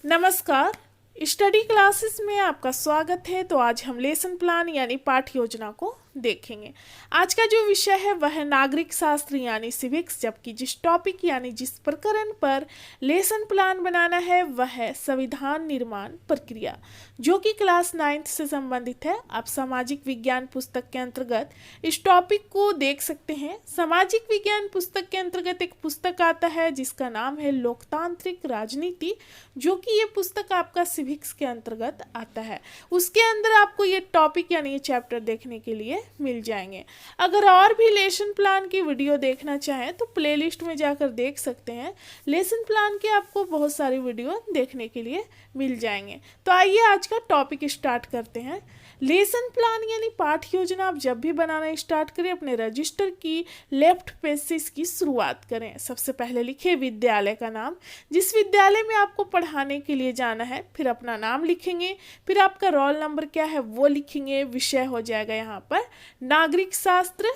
नमस्कार। Study classes में आपका स्वागत है। तो आज हम लेसन प्लान यानी पाठ योजना को देखेंगे। आज का जो विषय है वह है नागरिक शास्त्र यानी सिविक्स, जबकि जिस टॉपिक यानी जिस प्रकरण पर लेसन प्लान बनाना है वह है संविधान निर्माण प्रक्रिया, जो कि क्लास 9th से संबंधित है। आप सामाजिक विज्ञान पुस्तक के अंतर्गत इस टॉपिक को देख सकते हैं। सामाजिक विज्ञान पुस्तक के अंतर्गत एक पुस्तक आता है जिसका नाम है लोकतांत्रिक राजनीति, जो कि ये पुस्तक आपका सिविक्स के अंतर्गत आता है। उसके अंदर आपको ये टॉपिक यानी ये चैप्टर देखने के लिए मिल जाएंगे। अगर और भी लेसन प्लान की वीडियो देखना चाहें तो प्लेलिस्ट में जाकर देख सकते हैं। लेसन प्लान के आपको बहुत सारी वीडियो देखने के लिए मिल जाएंगे। तो आइए आज का टॉपिक स्टार्ट करते हैं। लेसन प्लान यानी पाठ योजना आप जब भी बनाना स्टार्ट करें अपने रजिस्टर की लेफ्ट पेज से इसकी शुरुआत करें। सबसे पहले लिखें विद्यालय का नाम, जिस विद्यालय में आपको पढ़ाने के लिए जाना है, फिर अपना नाम लिखेंगे, फिर आपका रोल नंबर क्या है वो लिखेंगे। विषय हो जाएगा यहाँ पर नागरिक शास्त्र,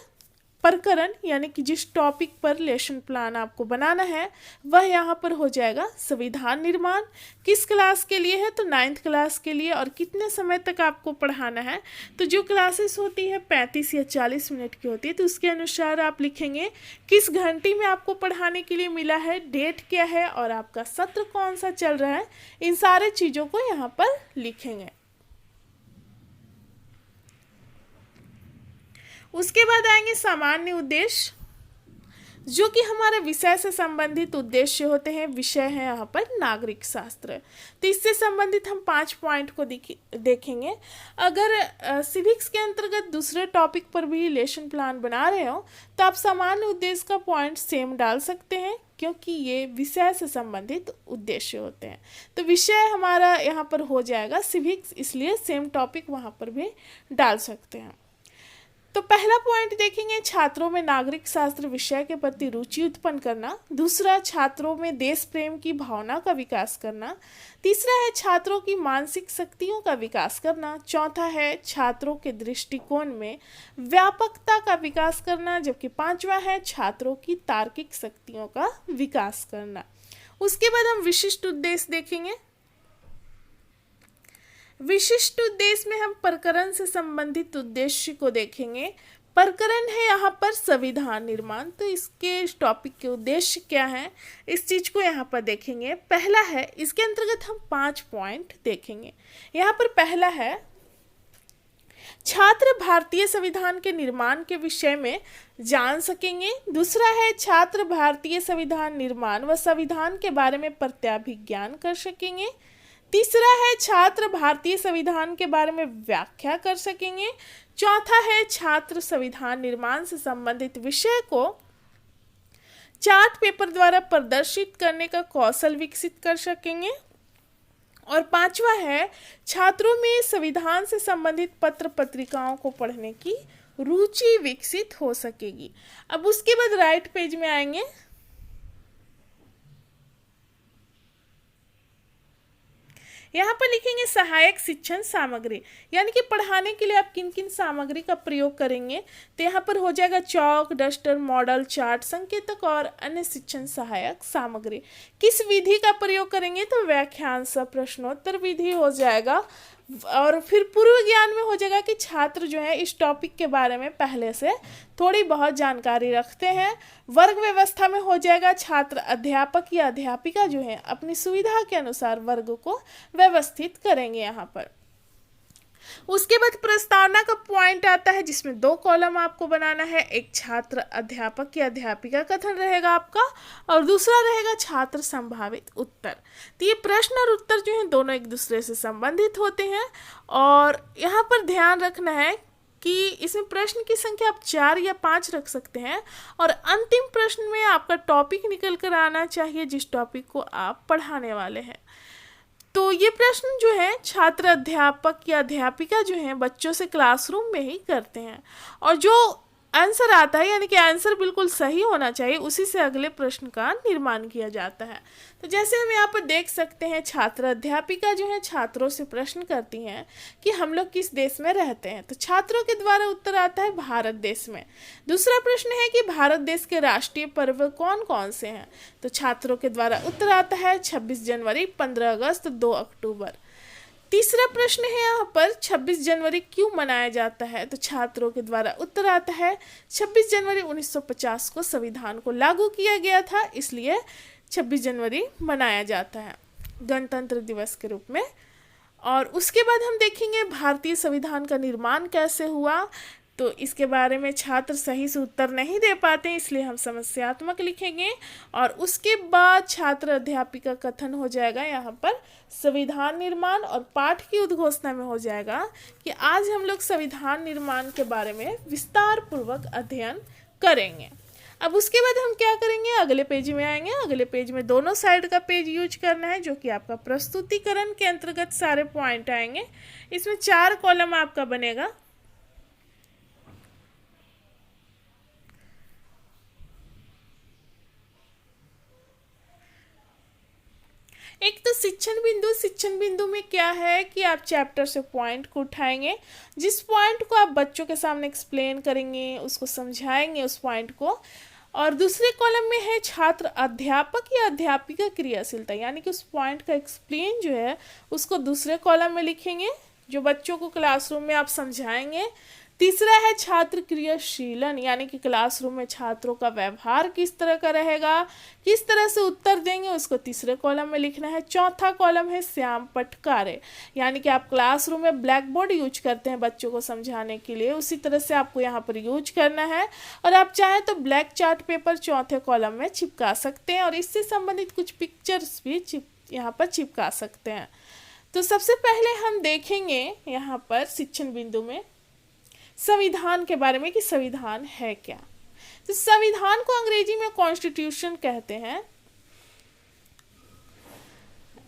प्रकरण यानी कि जिस टॉपिक पर लेसन प्लान आपको बनाना है वह यहाँ पर हो जाएगा संविधान निर्माण। किस क्लास के लिए है तो 9th क्लास के लिए, और कितने समय तक आपको पढ़ाना है तो जो क्लासेस होती है 35 या 40 मिनट की होती है, तो उसके अनुसार आप लिखेंगे किस घंटी में आपको पढ़ाने के लिए मिला है, डेट क्या है और आपका सत्र कौन सा चल रहा है। इन सारे चीज़ों को यहाँ पर लिखेंगे। उसके बाद आएंगे सामान्य उद्देश्य, जो कि हमारे विषय से संबंधित उद्देश्य होते हैं। विषय है यहाँ पर नागरिक शास्त्र, तो इससे संबंधित हम 5 पॉइंट को देखेंगे। अगर सिविक्स के अंतर्गत दूसरे टॉपिक पर भी लेसन प्लान बना रहे हो तो आप सामान्य उद्देश्य का पॉइंट सेम डाल सकते हैं, क्योंकि ये विषय से संबंधित उद्देश्य होते हैं। तो विषय हमारा यहाँ पर हो जाएगा सिविक्स, इसलिए सेम टॉपिक वहाँ पर भी डाल सकते हैं। तो पहला पॉइंट देखेंगे छात्रों में नागरिक शास्त्र विषय के प्रति रुचि उत्पन्न करना। दूसरा, छात्रों में देश प्रेम की भावना का विकास करना। तीसरा है छात्रों की मानसिक शक्तियों का विकास करना। चौथा है छात्रों के दृष्टिकोण में व्यापकता का विकास करना, जबकि पांचवा है छात्रों की तार्किक शक्तियों का विकास करना। उसके बाद हम विशिष्ट उद्देश्य देखेंगे। विशिष्ट उद्देश्य में हम प्रकरण से संबंधित उद्देश्य को देखेंगे। प्रकरण है यहाँ पर संविधान निर्माण, तो इसके इस टॉपिक के उद्देश्य क्या है इस चीज को यहाँ पर देखेंगे। पहला है, इसके अंतर्गत हम 5 पॉइंट देखेंगे। यहाँ पर पहला है छात्र भारतीय संविधान के निर्माण के विषय में जान सकेंगे। दूसरा है छात्र भारतीय संविधान निर्माण व संविधान के बारे में प्रत्याभिज्ञान कर सकेंगे। तीसरा है छात्र भारतीय संविधान के बारे में व्याख्या कर सकेंगे। चौथा है छात्र संविधान निर्माण से संबंधित विषय को चार्ट पेपर द्वारा प्रदर्शित करने का कौशल विकसित कर सकेंगे। और पांचवा है छात्रों में संविधान से संबंधित पत्र पत्रिकाओं को पढ़ने की रुचि विकसित हो सकेगी। अब उसके बाद राइट पेज में आएंगे। यहाँ पर लिखेंगे सहायक शिक्षण सामग्री, यानी कि पढ़ाने के लिए आप किन किन सामग्री का प्रयोग करेंगे। तो यहाँ पर हो जाएगा चौक, डस्टर, मॉडल, चार्ट, संकेतक और अन्य शिक्षण सहायक सामग्री। किस विधि का प्रयोग करेंगे तो व्याख्यान सह प्रश्नोत्तर विधि हो जाएगा। और फिर पूर्व ज्ञान में हो जाएगा कि छात्र जो है इस टॉपिक के बारे में पहले से थोड़ी बहुत जानकारी रखते हैं। वर्ग व्यवस्था में हो जाएगा छात्र अध्यापक या अध्यापिका जो है अपनी सुविधा के अनुसार वर्ग को व्यवस्थित करेंगे यहाँ पर। उसके बाद प्रस्तावना का पॉइंट आता है जिसमें 2 कॉलम आपको बनाना है। एक छात्र अध्यापक या अध्यापिका कथन रहेगा आपका, और दूसरा रहेगा छात्र संभावित उत्तर। तो ये प्रश्न और उत्तर जो है दोनों एक दूसरे से संबंधित होते हैं, और यहाँ पर ध्यान रखना है कि इसमें प्रश्न की संख्या आप 4 या 5 रख सकते हैं, और अंतिम प्रश्न में आपका टॉपिक निकल कर आना चाहिए जिस टॉपिक को आप पढ़ाने वाले हैं। तो ये प्रश्न जो है छात्र अध्यापक या अध्यापिका जो है बच्चों से क्लासरूम में ही करते हैं, और जो आंसर आता है, यानी कि आंसर बिल्कुल सही होना चाहिए, उसी से अगले प्रश्न का निर्माण किया जाता है। तो जैसे हम यहाँ पर देख सकते हैं, छात्र अध्यापिका जो है छात्रों से प्रश्न करती हैं कि हम लोग किस देश में रहते हैं। तो छात्रों के द्वारा उत्तर आता है भारत देश में। दूसरा प्रश्न है कि भारत देश के राष्ट्रीय पर्व कौन कौन से हैं। तो छात्रों के द्वारा उत्तर आता है 26 जनवरी, 15 अगस्त, 2 अक्टूबर। तीसरा प्रश्न है यहाँ पर 26 जनवरी क्यों मनाया जाता है। तो छात्रों के द्वारा उत्तर आता है 26 जनवरी 1950 को संविधान को लागू किया गया था, इसलिए 26 जनवरी मनाया जाता है गणतंत्र दिवस के रूप में। और उसके बाद हम देखेंगे भारतीय संविधान का निर्माण कैसे हुआ। तो इसके बारे में छात्र सही से उत्तर नहीं दे पाते, इसलिए हम समस्यात्मक लिखेंगे। और उसके बाद छात्र अध्यापिका कथन हो जाएगा यहाँ पर संविधान निर्माण, और पाठ की उद्घोषणा में हो जाएगा कि आज हम लोग संविधान निर्माण के बारे में विस्तार पूर्वक अध्ययन करेंगे। अब उसके बाद हम क्या करेंगे, अगले पेज में आएंगे। अगले पेज में दोनों साइड का पेज यूज करना है, जो कि आपका प्रस्तुतिकरण के अंतर्गत सारे पॉइंट आएंगे। इसमें 4 कॉलम आपका बनेगा। एक तो शिक्षण बिंदु। शिक्षण बिंदु में क्या है कि आप चैप्टर से पॉइंट को उठाएंगे, जिस पॉइंट को आप बच्चों के सामने एक्सप्लेन करेंगे, उसको समझाएंगे उस पॉइंट को। और दूसरे कॉलम में है छात्र अध्यापक या अध्यापिका क्रियाशीलता, यानी कि उस पॉइंट का एक्सप्लेन जो है उसको दूसरे कॉलम में लिखेंगे, जो बच्चों को क्लासरूम में आप समझाएंगे। तीसरा है छात्र क्रियाशीलन, यानी कि क्लासरूम में छात्रों का व्यवहार किस तरह का रहेगा, किस तरह से उत्तर देंगे, उसको तीसरे कॉलम में लिखना है। चौथा कॉलम है श्याम पट्ट कार्य, यानी कि आप क्लासरूम में ब्लैक बोर्ड यूज करते हैं बच्चों को समझाने के लिए, उसी तरह से आपको यहाँ पर यूज करना है। और आप चाहें तो ब्लैक चार्ट पेपर चौथे कॉलम में चिपका सकते हैं, और इससे संबंधित कुछ पिक्चर्स भी यहाँ पर चिपका सकते हैं। तो सबसे पहले हम देखेंगे यहाँ पर शिक्षण बिंदु में संविधान के बारे में कि संविधान है क्या। तो संविधान को अंग्रेजी में कॉन्स्टिट्यूशन कहते हैं,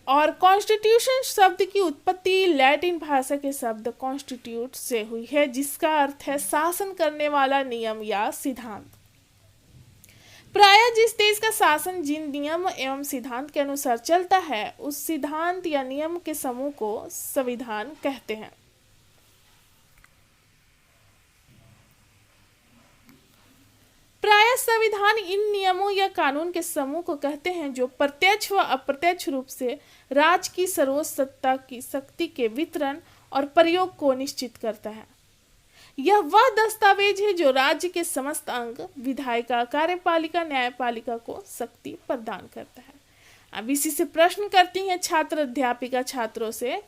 और कॉन्स्टिट्यूशन शब्द की उत्पत्ति लैटिन भाषा के शब्द कॉन्स्टिट्यूट से हुई है, जिसका अर्थ है शासन करने वाला नियम या सिद्धांत। प्रायः जिस देश का शासन जिन नियम एवं सिद्धांत के अनुसार चलता है, उस सिद्धांत या नियम के समूह को संविधान कहते हैं। प्रायः संविधान इन नियमों या कानून के समूह को कहते हैं जो प्रत्यक्ष व अप्रत्यक्ष रूप से राज्य की सर्वोच्च सत्ता की शक्ति के वितरण और प्रयोग को निश्चित करता है। यह वह दस्तावेज है जो राज्य के समस्त अंग, विधायिका, कार्यपालिका, न्यायपालिका को शक्ति प्रदान करता है। अब इसी से प्रश्न करती हैं छात्र अध्यापिका छात्रों से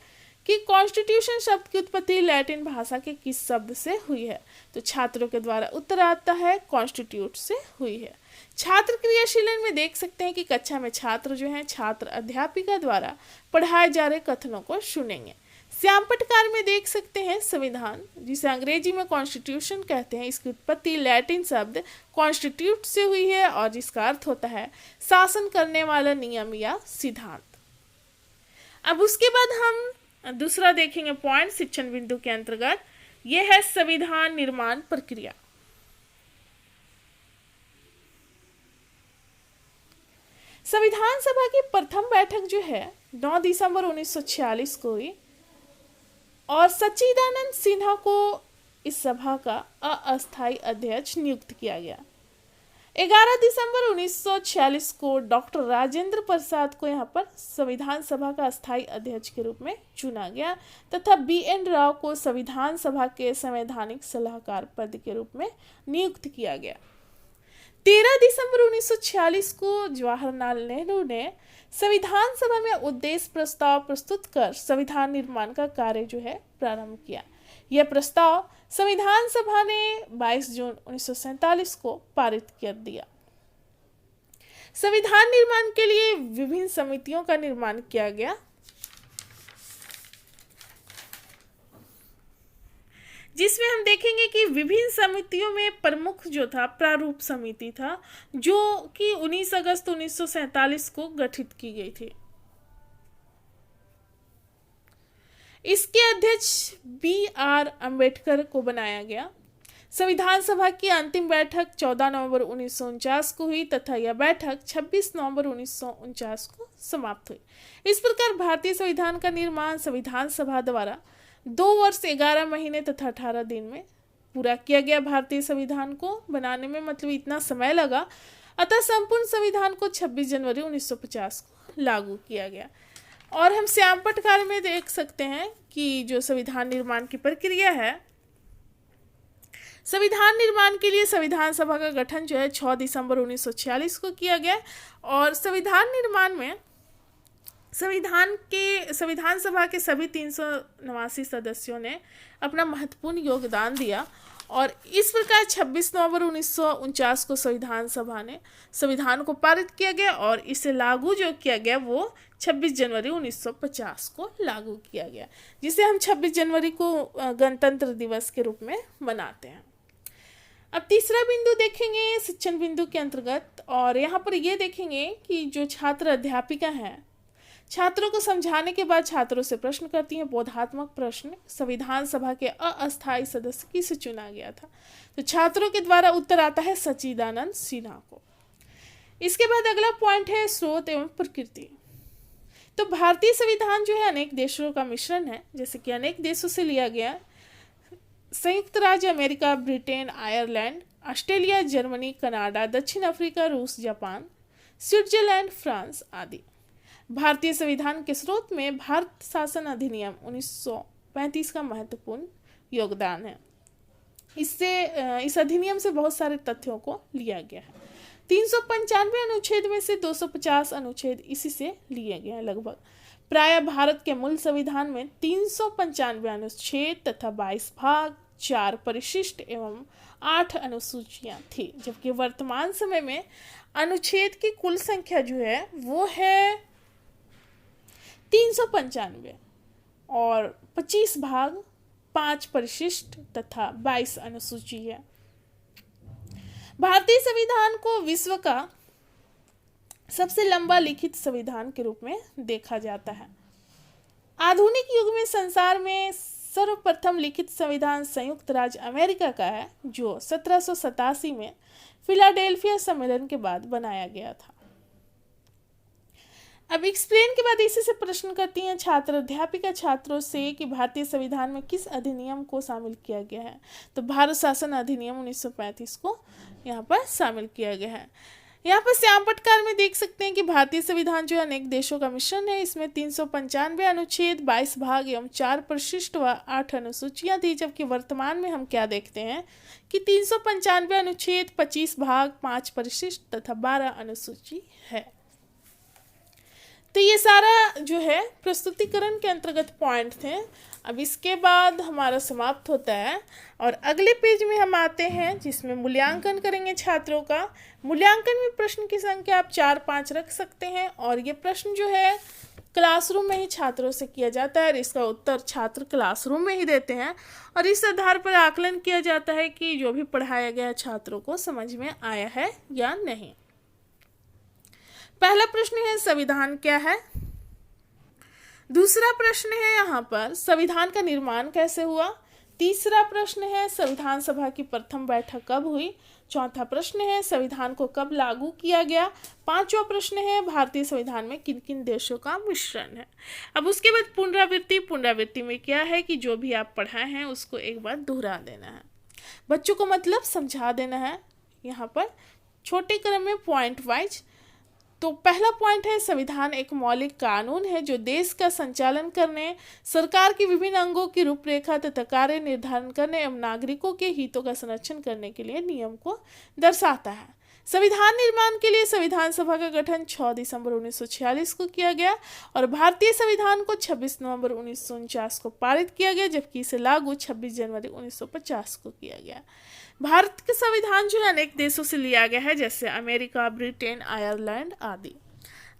कि कॉन्स्टिट्यूशन शब्द की उत्पत्ति लैटिन भाषा के किस शब्द से हुई है। तो छात्रों के द्वारा उत्तर आता है कॉन्स्टिट्यूट से हुई है। छात्र क्रियाशीलन में देख सकते हैं कि कक्षा में छात्र जो हैं छात्र अध्यापिका द्वारा पढ़ाए जा रहे कथनों को सुनेंगे। श्याम पटकार में देख सकते हैं संविधान, जिसे अंग्रेजी में कॉन्स्टिट्यूशन कहते हैं, इसकी उत्पत्ति लैटिन शब्द कॉन्स्टिट्यूट से हुई है, और जिसका अर्थ होता है शासन करने वाला नियम या सिद्धांत। अब उसके बाद हम दूसरा देखेंगे पॉइंट शिक्षण बिंदु के अंतर्गत, यह है संविधान निर्माण प्रक्रिया। संविधान सभा की प्रथम बैठक जो है 9 दिसंबर 1946 को हुई, और सच्चिदानंद सिन्हा को इस सभा का अस्थायी अध्यक्ष नियुक्त किया गया। 11 दिसंबर 1946 को डॉक्टर राजेंद्र प्रसाद को यहाँ पर संविधान सभा का अस्थायी अध्यक्ष के रूप में चुना गया, तथा BN राव को संविधान सभा के संवैधानिक सलाहकार पद के रूप में नियुक्त किया गया। 13 दिसंबर 1946 को जवाहरलाल नेहरू ने संविधान सभा में उद्देश्य प्रस्ताव प्रस्तुत कर संविधान निर्माण का कार्य जो है प्रारंभ किया। यह प्रस्ताव संविधान सभा ने 22 जून 1947 को पारित कर दिया। संविधान निर्माण के लिए विभिन्न समितियों का निर्माण किया गया, जिसमें हम देखेंगे कि विभिन्न समितियों में प्रमुख जो था प्रारूप समिति था, जो कि 19 अगस्त 1947 को गठित की गई थी। इसके अध्यक्ष BR अम्बेडकर को बनाया गया। संविधान सभा की अंतिम बैठक 14 नवंबर 1949 को हुई तथा यह बैठक 26 नवंबर 1949 को समाप्त हुई। इस प्रकार भारतीय संविधान का निर्माण संविधान सभा द्वारा 2 वर्ष 11 महीने तथा 18 दिन में पूरा किया गया। भारतीय संविधान को बनाने में मतलब इतना समय लगा, अतः संपूर्ण संविधान को 26 जनवरी 1950 को लागू किया गया। और हम श्याम पटकार में देख सकते हैं कि जो संविधान निर्माण की प्रक्रिया है, संविधान निर्माण के लिए संविधान सभा का गठन जो है 6 दिसंबर 1946 को किया गया। और संविधान निर्माण में संविधान सभा के सभी 389 सदस्यों ने अपना महत्वपूर्ण योगदान दिया और इस प्रकार 26 नवंबर 1949 को संविधान सभा ने संविधान को पारित किया गया और इसे लागू जो किया गया वो 26 जनवरी 1950 को लागू किया गया, जिसे हम 26 जनवरी को गणतंत्र दिवस के रूप में मनाते हैं। अब तीसरा बिंदु देखेंगे शिक्षण बिंदु के अंतर्गत, और यहाँ पर ये देखेंगे कि जो छात्र अध्यापिका हैं छात्रों को समझाने के बाद छात्रों से प्रश्न करती हैं। बोधात्मक प्रश्न संविधान सभा के अस्थायी सदस्य किसे चुना गया था, तो छात्रों के द्वारा उत्तर आता है सच्चिदानंद सिन्हा को। इसके बाद अगला पॉइंट है स्रोत एवं प्रकृति। तो भारतीय संविधान जो है अनेक देशों का मिश्रण है, जैसे कि अनेक देशों से लिया गया। संयुक्त राज्य America, Britain, Ireland, Australia, Germany, Canada, दक्षिण अफ्रीका, रूस, जापान, स्विट्जरलैंड, फ्रांस आदि। भारतीय संविधान के स्रोत में भारत शासन अधिनियम 1935 का महत्वपूर्ण योगदान है। इस अधिनियम से बहुत सारे तथ्यों को लिया गया है। 395 अनुच्छेद में से 250 अनुच्छेद इसी से लिए गए हैं लगभग। प्राय भारत के मूल संविधान में 395 अनुच्छेद तथा 22 भाग, 4 परिशिष्ट एवं 8 अनुसूचियां थी, जबकि वर्तमान समय में अनुच्छेद की कुल संख्या जो है वो है 395 और 25 भाग, 5 परिशिष्ट तथा 22 अनुसूची है। भारतीय संविधान को विश्व का सबसे लंबा लिखित संविधान के रूप में देखा जाता है। आधुनिक युग में संसार में सर्वप्रथम लिखित संविधान संयुक्त राज्य अमेरिका का है, जो 1787 में फिलाडेल्फिया सम्मेलन के बाद बनाया गया था। अब एक्सप्लेन के बाद इसी से प्रश्न करती हैं छात्र अध्यापिका छात्रों से कि भारतीय संविधान में किस अधिनियम को शामिल किया गया है, तो भारत शासन अधिनियम 1935 को यहाँ पर शामिल किया गया है। यहाँ पर श्याम पटकार में देख सकते हैं कि भारतीय संविधान जो है अनेक देशों का मिश्रण है। इसमें 395 अनुच्छेद, 22 भाग एवं 4 परिशिष्ट व 8 अनुसूचियां थी, जबकि वर्तमान में हम क्या देखते हैं कि 395 अनुच्छेद, 25 भाग, 5 परिशिष्ट तथा 12 अनुसूची है। तो ये सारा जो है प्रस्तुतिकरण के अंतर्गत पॉइंट थे। अब इसके बाद हमारा समाप्त होता है और अगले पेज में हम आते हैं जिसमें मूल्यांकन करेंगे छात्रों का। मूल्यांकन में प्रश्न की संख्या आप 4-5 रख सकते हैं और ये प्रश्न जो है क्लासरूम में ही छात्रों से किया जाता है और इसका उत्तर छात्र क्लासरूम में ही देते हैं और इस आधार पर आकलन किया जाता है कि जो भी पढ़ाया गया छात्रों को समझ में आया है या नहीं। पहला प्रश्न है संविधान क्या है। दूसरा प्रश्न है यहाँ पर संविधान का निर्माण कैसे हुआ। तीसरा प्रश्न है संविधान सभा की प्रथम बैठक कब हुई। चौथा प्रश्न है संविधान को कब लागू किया गया। पांचवा प्रश्न है भारतीय संविधान में किन किन देशों का मिश्रण है। अब उसके बाद पुनरावृत्ति में क्या है कि जो भी आप पढ़ाए हैं उसको एक बार दोहरा देना है, बच्चों को मतलब समझा देना है। यहाँ पर छोटे क्रम में पॉइंट वाइज। तो पहला पॉइंट है संविधान एक मौलिक कानून है जो देश का संचालन करने, सरकार के विभिन्न अंगों की रूपरेखा तथा कार्य निर्धारण करने एवं नागरिकों के हितों का संरक्षण करने के लिए नियम को दर्शाता है। संविधान निर्माण के लिए संविधान सभा का गठन 6 दिसंबर 1946 को किया गया और भारतीय संविधान को 26 नवंबर 1949 को पारित किया गया, जबकि इसे लागू 26 जनवरी 1950 को किया गया। भारत का संविधान जो है अनेक देशों से लिया गया है, जैसे अमेरिका, ब्रिटेन, आयरलैंड आदि।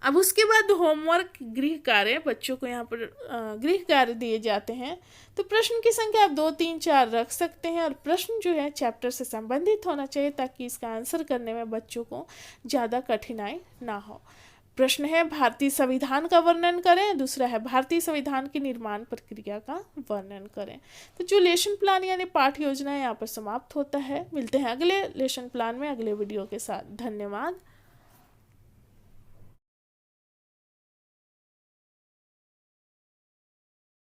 अब उसके बाद होमवर्क, गृह कार्य, बच्चों को यहाँ पर गृह कार्य दिए जाते हैं। तो प्रश्न की संख्या आप 2, 3, 4 रख सकते हैं और प्रश्न जो है चैप्टर से संबंधित होना चाहिए ताकि इसका आंसर करने में बच्चों को ज़्यादा कठिनाई ना हो। प्रश्न है भारतीय संविधान का वर्णन करें, दूसरा है भारतीय संविधान की निर्माण प्रक्रिया का वर्णन करें। तो जो लेसन प्लान यानी पाठ्य योजना यहाँ पर समाप्त होता है। मिलते हैं अगले लेसन प्लान में अगले वीडियो के साथ। धन्यवाद।